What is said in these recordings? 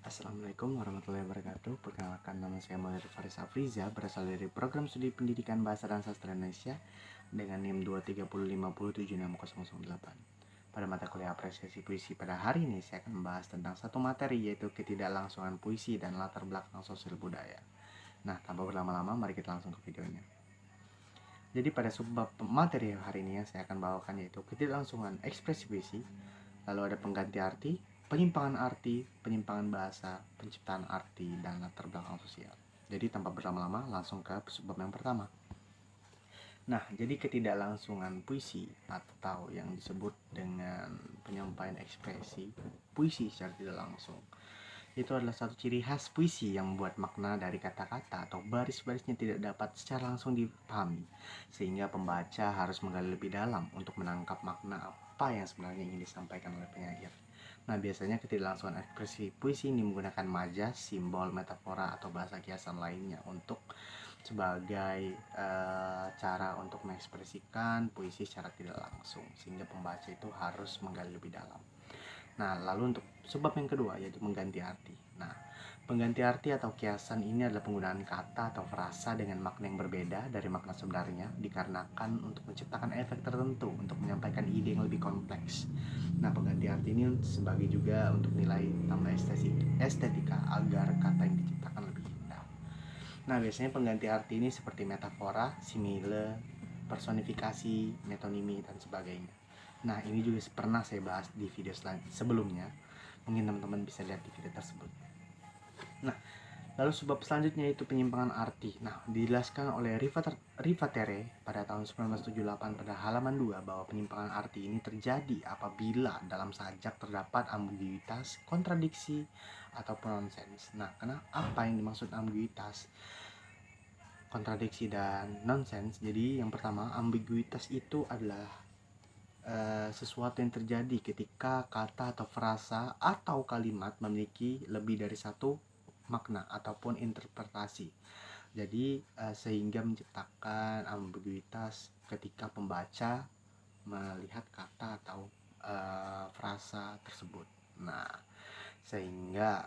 Assalamualaikum warahmatullahi wabarakatuh. Perkenalkan, nama saya Muhammad Faris Afriza, berasal dari Program Studi Pendidikan Bahasa dan Sastra Indonesia dengan NIM 230507608. Pada mata kuliah apresiasi puisi pada hari ini, saya akan membahas tentang satu materi, yaitu ketidaklangsungan puisi dan latar belakang sosial budaya. Nah, tanpa berlama-lama, mari kita langsung ke videonya. Jadi pada subbab materi hari ini yang saya akan bawakan yaitu ketidaklangsungan ekspresi puisi, lalu ada pengganti arti, penyimpangan bahasa, penciptaan arti, dan latar belakang sosial. Jadi tanpa berlama-lama langsung ke subbab yang pertama. Nah, jadi ketidaklangsungan puisi atau yang disebut dengan penyampaian ekspresi puisi secara tidak langsung itu adalah satu ciri khas puisi yang membuat makna dari kata-kata atau baris-barisnya tidak dapat secara langsung dipahami, sehingga pembaca harus menggali lebih dalam untuk menangkap makna apa yang sebenarnya ingin disampaikan oleh penyair. Nah, biasanya ketidaklangsungan ekspresi puisi ini menggunakan majas, simbol, metafora, atau bahasa kiasan lainnya untuk sebagai cara untuk mengekspresikan puisi secara tidak langsung, sehingga pembaca itu harus menggali lebih dalam. Nah, lalu untuk sebab yang kedua yaitu mengganti arti. Nah, pengganti arti atau kiasan ini adalah penggunaan kata atau frasa dengan makna yang berbeda dari makna sebenarnya dikarenakan untuk menciptakan efek tertentu untuk menyampaikan ide yang lebih kompleks. Nah, pengganti arti ini sebagai juga untuk nilai tambah estetika agar kata yang diciptakan lebih indah. Nah, biasanya pengganti arti ini seperti metafora, simile, personifikasi, metonimi, dan sebagainya. Nah, ini juga pernah saya bahas di video sebelumnya. Mungkin teman-teman bisa lihat di video tersebut. Nah, lalu sebab selanjutnya itu penyimpangan arti. Nah, dijelaskan oleh Rivatere pada tahun 1978 pada halaman 2 bahwa penyimpangan arti ini terjadi apabila dalam sajak terdapat ambiguitas, kontradiksi, ataupun nonsens. Nah, karena apa yang dimaksud ambiguitas, kontradiksi, dan nonsens? Jadi yang pertama, ambiguitas itu adalah sesuatu yang terjadi ketika kata atau frasa atau kalimat memiliki lebih dari satu makna ataupun interpretasi. Jadi sehingga menciptakan ambiguitas ketika pembaca melihat kata atau frasa tersebut. Nah, sehingga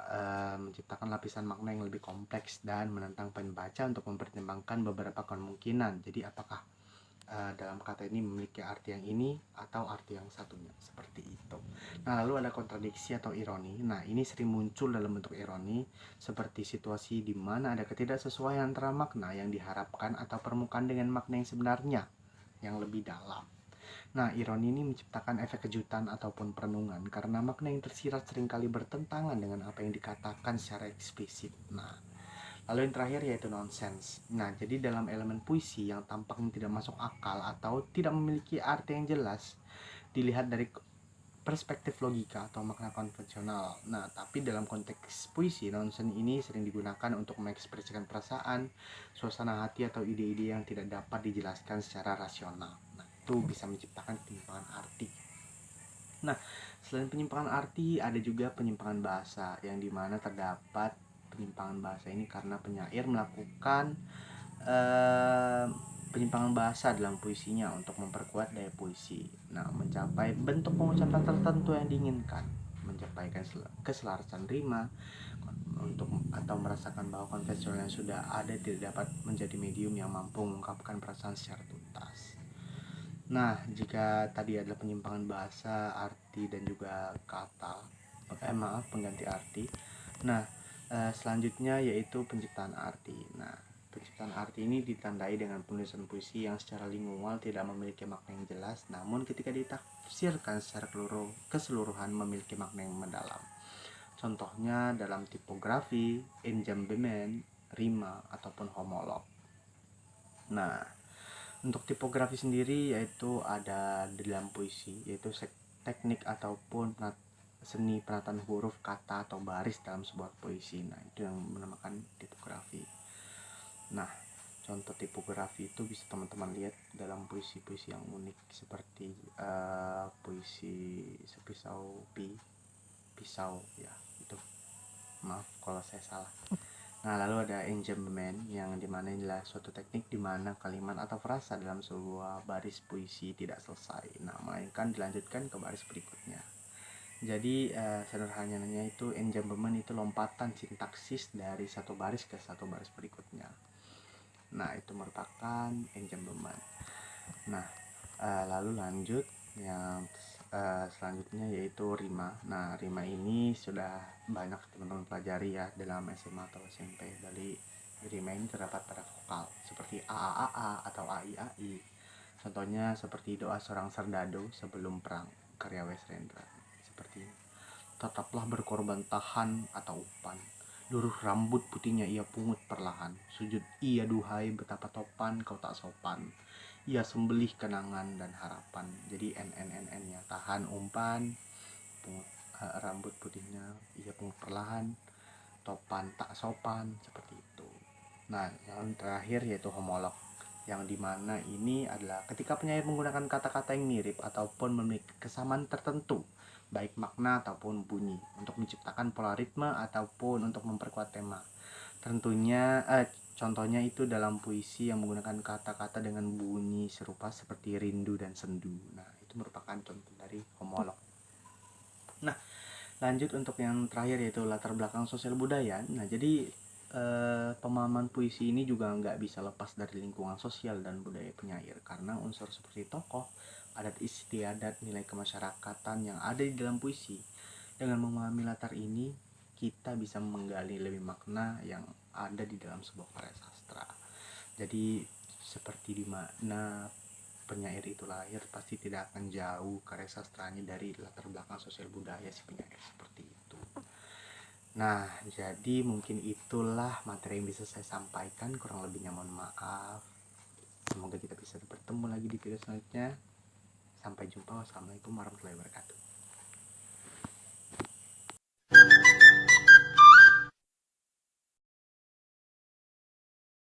menciptakan lapisan makna yang lebih kompleks dan menantang pembaca untuk mempertimbangkan beberapa kemungkinan. Jadi apakah dalam kata ini memiliki arti yang ini atau arti yang satunya, seperti itu. Nah, lalu ada kontradiksi atau ironi. Nah, ini sering muncul dalam bentuk ironi seperti situasi di mana ada ketidaksesuaian antara makna yang diharapkan atau permukaan dengan makna yang sebenarnya yang lebih dalam. Nah, ironi ini menciptakan efek kejutan ataupun perenungan karena makna yang tersirat seringkali bertentangan dengan apa yang dikatakan secara eksplisit. Nah, lalu yang terakhir yaitu nonsens. Nah, jadi dalam elemen puisi yang tampaknya tidak masuk akal atau tidak memiliki arti yang jelas dilihat dari perspektif logika atau makna konvensional. Nah, tapi dalam konteks puisi, nonsens ini sering digunakan untuk mengekspresikan perasaan, suasana hati, atau ide-ide yang tidak dapat dijelaskan secara rasional. Nah, itu bisa menciptakan penyimpangan arti. Nah, selain penyimpangan arti, ada juga penyimpangan bahasa yang dimana terdapat penyimpangan bahasa ini karena penyair melakukan eh, penyimpangan bahasa dalam puisinya untuk memperkuat daya puisi. Nah, mencapai bentuk pengucapan tertentu yang diinginkan, mencapai keselarasan rima untuk atau merasakan bahwa konvensional yang sudah ada tidak dapat menjadi medium yang mampu mengungkapkan perasaan secara tuntas. Nah, jika tadi adalah penyimpangan bahasa, arti, dan juga kata, pengganti arti. Nah, selanjutnya yaitu penciptaan arti. Nah, penciptaan arti ini ditandai dengan penulisan puisi yang secara lingual tidak memiliki makna yang jelas, namun ketika ditafsirkan secara keseluruhan memiliki makna yang mendalam. Contohnya dalam tipografi, enjambement, rima, ataupun homolog. Nah, untuk tipografi sendiri yaitu ada dalam puisi, yaitu teknik ataupun seni penataan huruf, kata, atau baris dalam sebuah puisi. Nah, itu yang menamakan tipografi. Nah, contoh tipografi itu bisa teman-teman lihat dalam puisi-puisi yang unik seperti puisi sepisau pisau ya, itu. Maaf kalau saya salah. Nah, lalu ada enjambment yang dimana inilah suatu teknik dimana kalimat atau frasa dalam sebuah baris puisi tidak selesai, nah melainkan dilanjutkan ke baris berikutnya. Jadi sederhananya itu enjambment itu lompatan sintaksis dari satu baris ke satu baris berikutnya. Nah, itu merupakan enjambment. Nah, lalu lanjut yang selanjutnya yaitu rima. Nah, rima ini sudah banyak teman-teman pelajari ya dalam SMA atau SMP. Dari rima ini terdapat pada vokal seperti a a a a atau a i a i. Contohnya seperti doa seorang serdadu sebelum perang karya Wes Rendra. Seperti ini. Tetaplah berkorban tahan atau upan. Luruh rambut putihnya ia pungut perlahan. Sujud ia duhai betapa topan kau tak sopan. Ia sembelih kenangan dan harapan. Jadi n nya tahan umpan, pungut rambut putihnya ia pungut perlahan, topan tak sopan, seperti itu. Nah, yang terakhir yaitu homolog, yang dimana ini adalah ketika penyair menggunakan kata-kata yang mirip ataupun memiliki kesamaan tertentu, baik makna ataupun bunyi, untuk menciptakan pola ritme ataupun untuk memperkuat tema. Tentunya contohnya itu dalam puisi yang menggunakan kata-kata dengan bunyi serupa seperti rindu dan sendu. Nah, itu merupakan contoh dari homolog. Nah, lanjut untuk yang terakhir yaitu latar belakang sosial budaya. Nah, jadi pemahaman puisi ini juga nggak bisa lepas dari lingkungan sosial dan budaya penyair, karena unsur seperti tokoh, adat istiadat, nilai kemasyarakatan yang ada di dalam puisi. Dengan memahami latar ini, kita bisa menggali lebih makna yang ada di dalam sebuah karya sastra. Jadi seperti di mana penyair itu lahir, pasti tidak akan jauh karya sastranya dari latar belakang sosial budaya si penyair, seperti itu. Nah, jadi mungkin itulah materi yang bisa saya sampaikan. Kurang lebihnya mohon maaf. Semoga kita bisa bertemu lagi di video selanjutnya. Sampai jumpa. Wassalamualaikum warahmatullahi wabarakatuh.